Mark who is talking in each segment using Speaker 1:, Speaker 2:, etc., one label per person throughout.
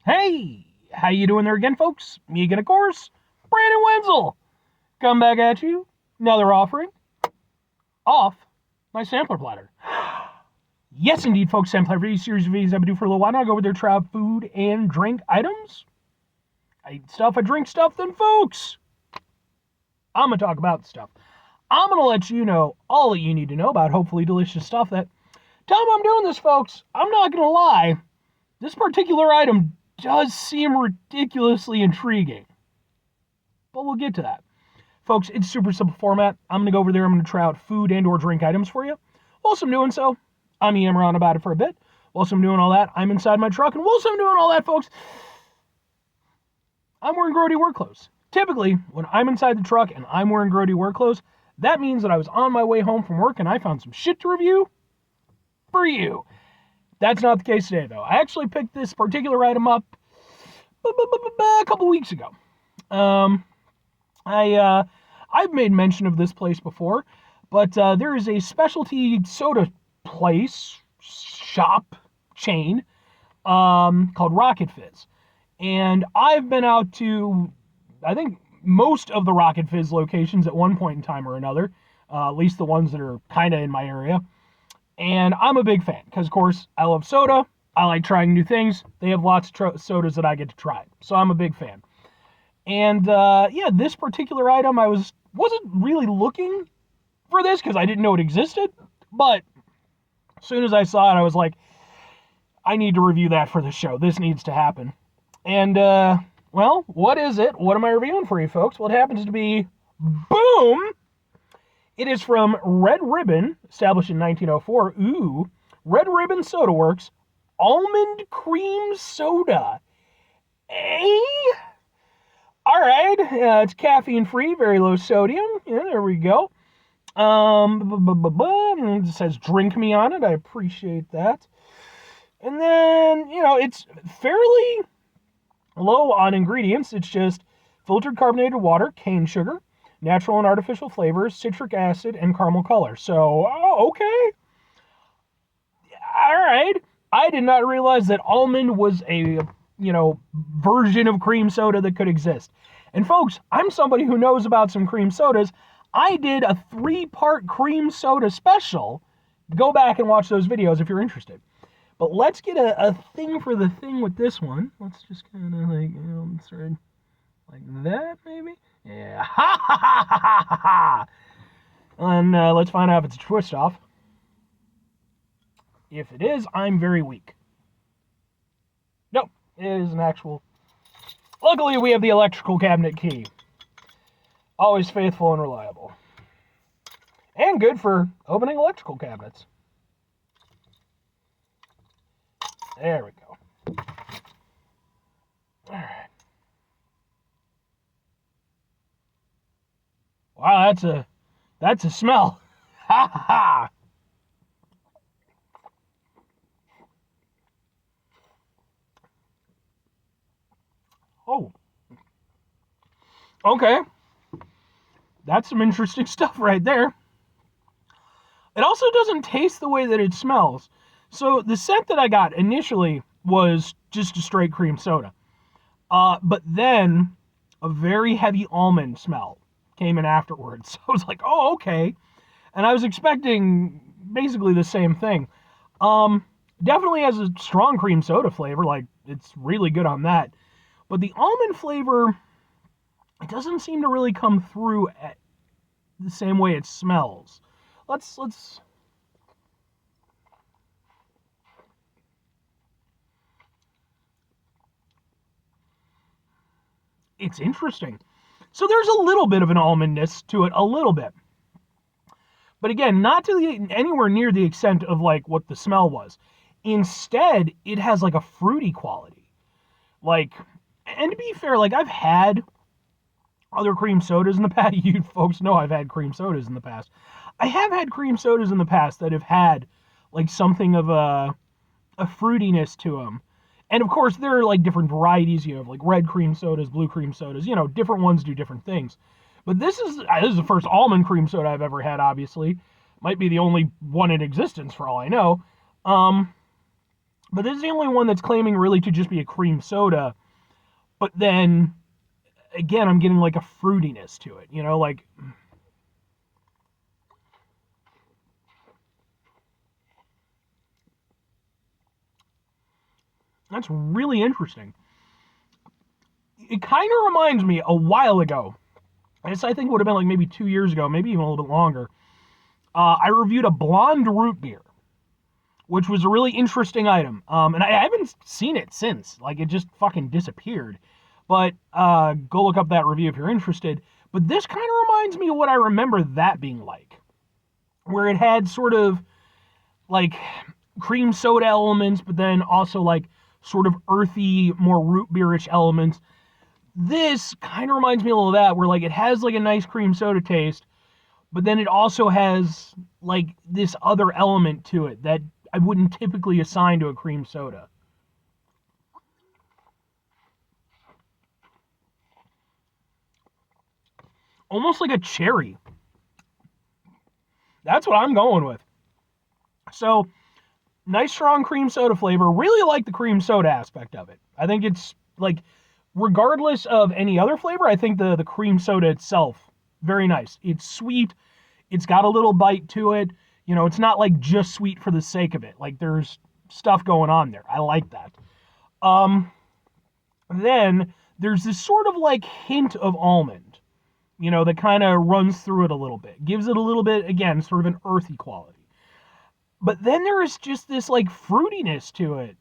Speaker 1: Hey, how you doing there again, folks? Me again, of course, Brandon Wenzel. Come back at you. Another offering off my sampler platter. Yes, indeed, folks. Sampler for series of videos I've been doing for a little while now. I go over there, try out food and drink items. I eat stuff, I drink stuff, then, folks, I'm going to talk about stuff. I'm going to let you know all that you need to know about hopefully delicious stuff that time I'm doing this, folks, I'm not going to lie. This particular item does seem ridiculously intriguing. But we'll get to that. Folks, it's super simple format. I'm going to go over there. I'm going to try out food and or drink items for you. Whilst I'm doing so, I'm yammering on about it for a bit. Whilst I'm doing all that, I'm inside my truck. And whilst I'm doing all that, folks, I'm wearing grody work clothes. Typically, when I'm inside the truck and I'm wearing grody work clothes, that means that I was on my way home from work and I found some shit to review for you. That's not the case today, though. I actually picked this particular item up a couple weeks ago. I've made mention of this place before, but there is a specialty soda place, shop, chain, called Rocket Fizz. And I've been out to, I think, most of the Rocket Fizz locations at one point in time or another, at least the ones that are kind of in my area. And I'm a big fan, because, of course, I love soda. I like trying new things. They have lots of sodas that I get to try. So I'm a big fan. And, yeah, this particular item, I wasn't really looking for this, because I didn't know it existed. But as soon as I saw it, I was like, I need to review that for the show. This needs to happen. And, well, what is it? What am I reviewing for you, folks? Well, it happens to be, boom! It is from Red Ribbon, established in 1904. Ooh, Red Ribbon Soda Works, Almond Cream Soda. Eh? All right, it's caffeine-free, very low sodium. Yeah, there we go. It says drink me on it. I appreciate that. And then, it's fairly low on ingredients. It's just filtered carbonated water, cane sugar, natural and artificial flavors, citric acid, and caramel color. So, okay. All right. I did not realize that almond was a, version of cream soda that could exist. And folks, I'm somebody who knows about some cream sodas. I did a 3-part cream soda special. Go back and watch those videos if you're interested. But let's get a thing for the thing with this one. Let's just kind of start like that, maybe? Yeah. Ha ha ha ha ha ha! And let's find out if it's a twist off. If it is, I'm very weak. Nope, it is an actual. Luckily, we have the electrical cabinet key. Always faithful and reliable. And good for opening electrical cabinets. There we go. Alright. Wow, that's a smell. Ha ha ha. Oh. Okay. That's some interesting stuff right there. It also doesn't taste the way that it smells. So the scent that I got initially was just a straight cream soda. But then a very heavy almond smell came in afterwards. So I was like, oh, okay. And I was expecting basically the same thing. Definitely has a strong cream soda flavor. Like, it's really good on that. But the almond flavor, it doesn't seem to really come through at the same way it smells. Let's it's interesting. So there's a little bit of an almondness to it, a little bit. But again, not to anywhere near the extent of like what the smell was. Instead, it has like a fruity quality. Like, and to be fair, like I've had other cream sodas in the past. You folks know I've had cream sodas in the past. I have had cream sodas in the past that have had like something of a fruitiness to them. And of course, there are like different varieties. You have like red cream sodas, blue cream sodas. Different ones do different things. But this is the first almond cream soda I've ever had. Obviously, might be the only one in existence for all I know. But this is the only one that's claiming really to just be a cream soda. But then, again, I'm getting like a fruitiness to it, like... That's really interesting. It kind of reminds me a while ago. This I think would have been like maybe 2 years ago, maybe even a little bit longer. I reviewed a blonde root beer, which was a really interesting item. And I haven't seen it since. Like, it just fucking disappeared. But go look up that review if you're interested. But this kind of reminds me of what I remember that being like, where it had sort of like cream soda elements, but then also like sort of earthy, more root beerish elements. This kind of reminds me a little of that, where like it has like a nice cream soda taste, but then it also has like this other element to it that I wouldn't typically assign to a cream soda. Almost like a cherry. That's what I'm going with. So, nice strong cream soda flavor. Really like the cream soda aspect of it. I think it's like, regardless of any other flavor, I think the cream soda itself, very nice. It's sweet. It's got a little bite to it. It's not like just sweet for the sake of it. Like, there's stuff going on there. I like that. Then there's this sort of like hint of almond, that kind of runs through it a little bit. Gives it a little bit, again, sort of an earthy quality. But then there is just this like fruitiness to it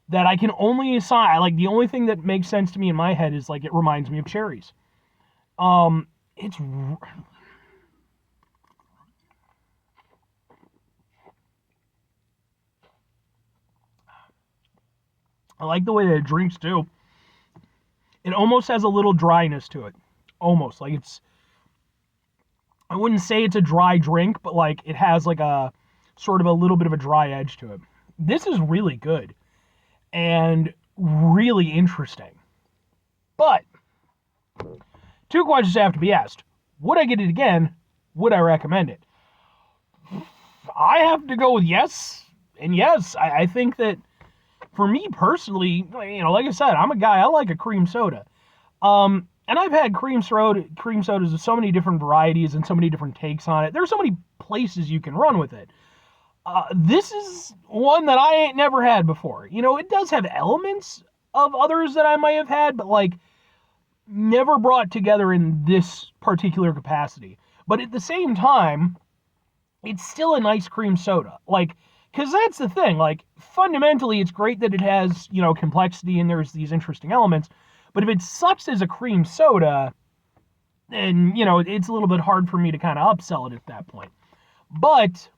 Speaker 1: that I can only assign. Like, the only thing that makes sense to me in my head is like it reminds me of cherries. It's... I like the way that it drinks too. It almost has a little dryness to it. Almost. Like, it's... I wouldn't say it's a dry drink, but like it has like a sort of a little bit of a dry edge to it. This is really good and really interesting. But two questions have to be asked. Would I get it again? Would I recommend it? I have to go with yes. And yes, I think that for me personally, like I said, I'm a guy, I like a cream soda. And I've had cream sodas of so many different varieties and so many different takes on it. There's so many places you can run with it. This is one that I ain't never had before. It does have elements of others that I might have had, but like never brought together in this particular capacity. But at the same time, it's still a nice cream soda. Like, because that's the thing. Like, fundamentally, it's great that it has, complexity and there's these interesting elements. But if it sucks as a cream soda, then, it's a little bit hard for me to kind of upsell it at that point. But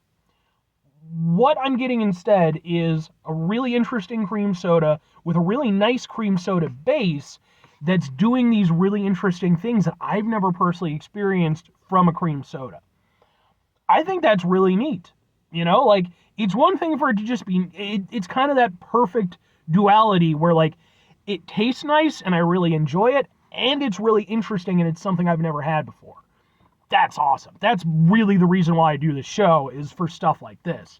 Speaker 1: what I'm getting instead is a really interesting cream soda with a really nice cream soda base that's doing these really interesting things that I've never personally experienced from a cream soda. I think that's really neat. Like, it's one thing for it to just be, it's kind of that perfect duality where like it tastes nice and I really enjoy it, and it's really interesting and it's something I've never had before. That's awesome. That's really the reason why I do this show, is for stuff like this.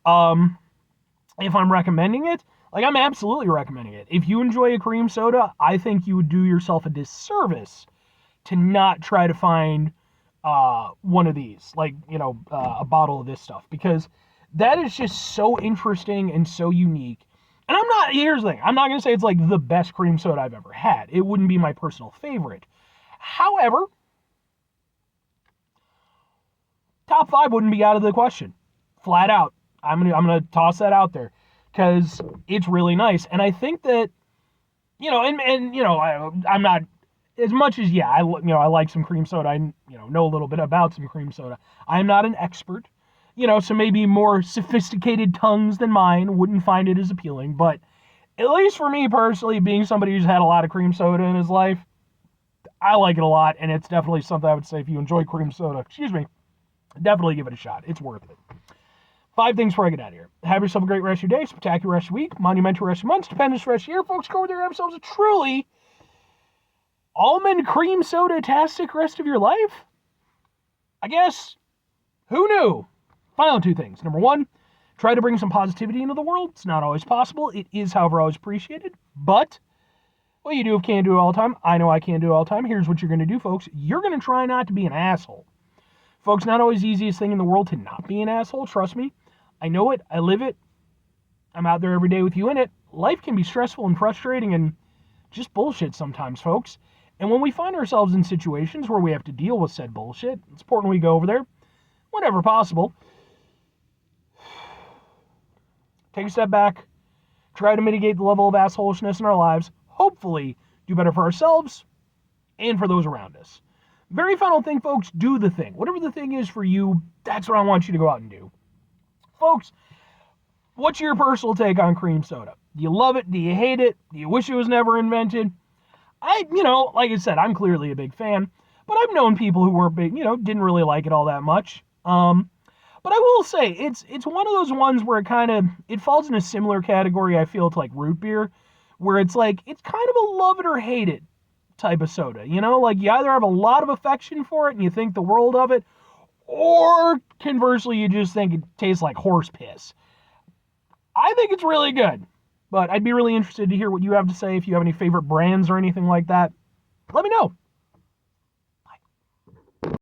Speaker 1: If I'm recommending it, like, I'm absolutely recommending it. If you enjoy a cream soda, I think you would do yourself a disservice to not try to find one of these, like, a bottle of this stuff, because that is just so interesting and so unique. And here's the thing, I'm not going to say it's like the best cream soda I've ever had. It wouldn't be my personal favorite. However, top 5 wouldn't be out of the question. Flat out. I'm gonna toss that out there because it's really nice. And I think that, I'm not, as much as, I like some cream soda. I, know a little bit about some cream soda. I'm not an expert, so maybe more sophisticated tongues than mine wouldn't find it as appealing. But at least for me personally, being somebody who's had a lot of cream soda in his life, I like it a lot. And it's definitely something I would say, if you enjoy cream soda, definitely give it a shot. It's worth it. 5 things before I get out of here. Have yourself a great rest of your day, spectacular rest of your week, monumental rest of your month, stupendous rest of your year. Folks, go over there and have yourselves a truly almond cream soda-tastic rest of your life. I guess, who knew? Final 2 things. Number 1, Try to bring some positivity into the world. It's not always possible. It is, however, always appreciated. But what you do can't do it all the time. I know I can't do it all the time. Here's what you're going to do, folks. You're going to try not to be an asshole. Folks, not always the easiest thing in the world to not be an asshole. Trust me. I know it. I live it. I'm out there every day with you in it. Life can be stressful and frustrating and just bullshit sometimes, folks. And when we find ourselves in situations where we have to deal with said bullshit, it's important we go over there whenever possible. Take a step back, try to mitigate the level of assholishness in our lives, hopefully do better for ourselves and for those around us. Very final thing, folks, do the thing. Whatever the thing is for you, that's what I want you to go out and do. Folks, what's your personal take on cream soda? Do you love it? Do you hate it? Do you wish it was never invented? Like I said, I'm clearly a big fan, but I've known people who weren't big, didn't really like it all that much. But I will say, it's one of those ones where it falls in a similar category, I feel, to like root beer, where it's kind of a love it or hate it type of soda, like you either have a lot of affection for it and you think the world of it, or conversely, you just think it tastes like horse piss. I think it's really good, but I'd be really interested to hear what you have to say. If you have any favorite brands or anything like that, let me know.